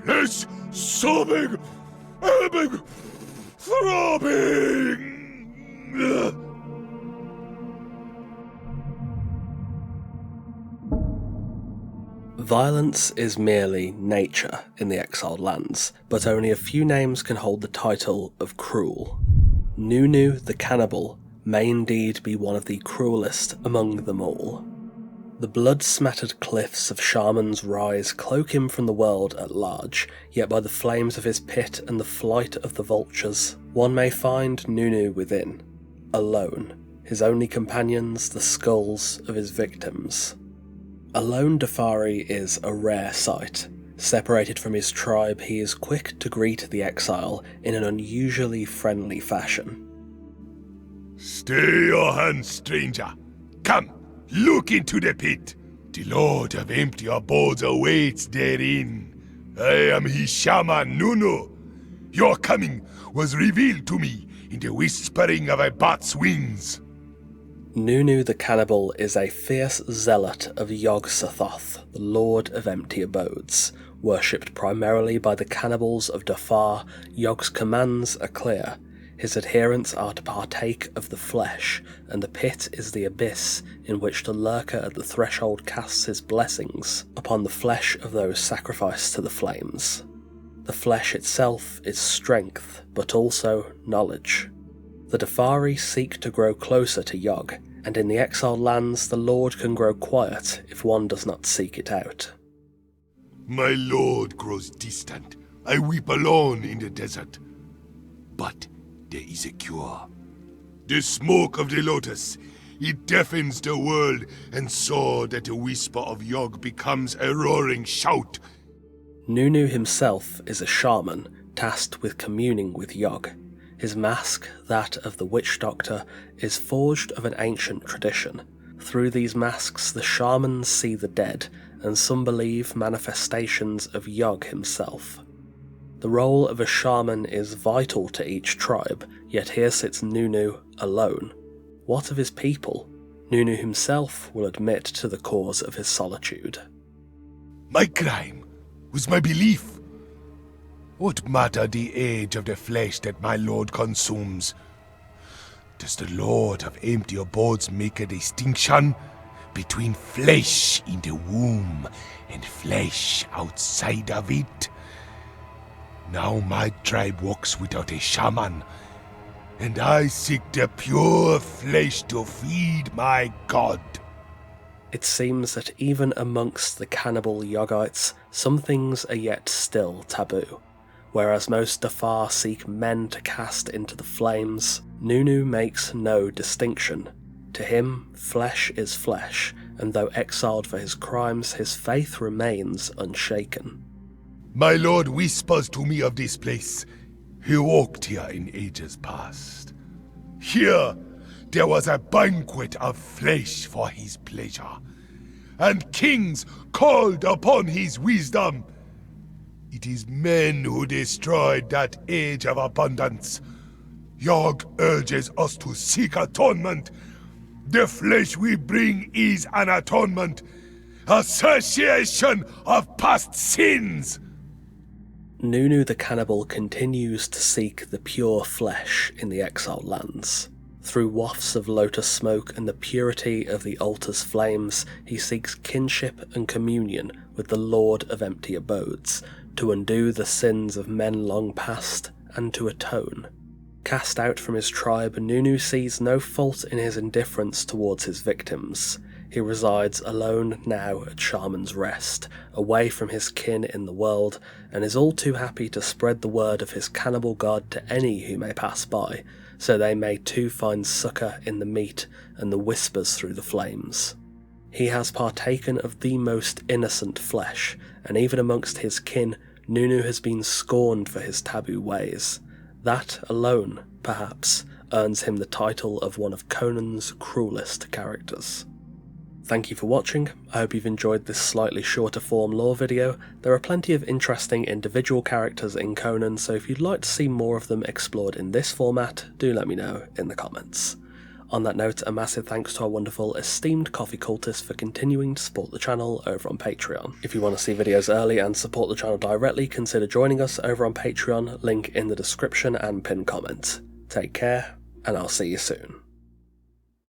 flesh sobbing, ebbing, throbbing. Violence is merely nature in the Exiled Lands, but only a few names can hold the title of cruel. Nunu the Cannibal may indeed be one of the cruelest among them all. The blood-smattered cliffs of Shaman's rise cloak him from the world at large, yet by the flames of his pit and the flight of the vultures, one may find Nunu within, alone, his only companions the skulls of his victims. A lone Darfari is a rare sight. Separated from his tribe, he is quick to greet the exile in an unusually friendly fashion. Stay your hand, stranger. Come, look into the pit. The Lord of Empty Abodes awaits therein. I am his shaman, Nunu. Your coming was revealed to me in the whispering of a bat's wings. Nunu the Cannibal is a fierce zealot of Yog Sothoth, the Lord of Empty Abodes. Worshipped primarily by the cannibals of Darfar, Yog's commands are clear. His adherents are to partake of the flesh, and the pit is the abyss in which the lurker at the threshold casts his blessings upon the flesh of those sacrificed to the flames. The flesh itself is strength, but also knowledge. The Darfari seek to grow closer to Yog, and in the Exiled Lands the Lord can grow quiet if one does not seek it out. My Lord grows distant. I weep alone in the desert. But there is a cure. The smoke of the lotus, it deafens the world, and so that the whisper of Yog becomes a roaring shout. Nunu himself is a shaman, tasked with communing with Yog. His mask, that of the witch doctor, is forged of an ancient tradition. Through these masks the shamans see the dead, and some believe manifestations of Yog himself. The role of a shaman is vital to each tribe, yet here sits Nunu alone. What of his people? Nunu himself will admit to the cause of his solitude. My crime was my belief. What matter the age of the flesh that my lord consumes? Does the Lord of Empty Abodes make a distinction between flesh in the womb and flesh outside of it? Now my tribe walks without a shaman, and I seek the pure flesh to feed my god. It seems that even amongst the cannibal Yogites, some things are yet still taboo. Whereas most Darfar seek men to cast into the flames, Nunu makes no distinction. To him, flesh is flesh, and though exiled for his crimes, his faith remains unshaken. My lord whispers to me of this place. He walked here in ages past. Here, there was a banquet of flesh for his pleasure, and kings called upon his wisdom. It is men who destroyed that age of abundance. Yog urges us to seek atonement. The flesh we bring is an atonement, association of past sins. Nunu the Cannibal continues to seek the pure flesh in the Exiled Lands. Through wafts of lotus smoke and the purity of the altar's flames, he seeks kinship and communion with the Lord of Empty Abodes, to undo the sins of men long past, and to atone. Cast out from his tribe, Nunu sees no fault in his indifference towards his victims. He resides alone now at Shaman's Rest, away from his kin in the world, and is all too happy to spread the word of his cannibal god to any who may pass by, so they may too find succour in the meat and the whispers through the flames. He has partaken of the most innocent flesh, and even amongst his kin, Nunu has been scorned for his taboo ways. That alone, perhaps, earns him the title of one of Conan's cruelest characters. Thank you for watching. I hope you've enjoyed this slightly shorter form lore video. There are plenty of interesting individual characters in Conan, so if you'd like to see more of them explored in this format, do let me know in the comments. On that note, a massive thanks to our wonderful esteemed coffee cultists for continuing to support the channel over on Patreon. If you want to see videos early and support the channel directly, consider joining us over on Patreon, link in the description and pinned comment. Take care, and I'll see you soon.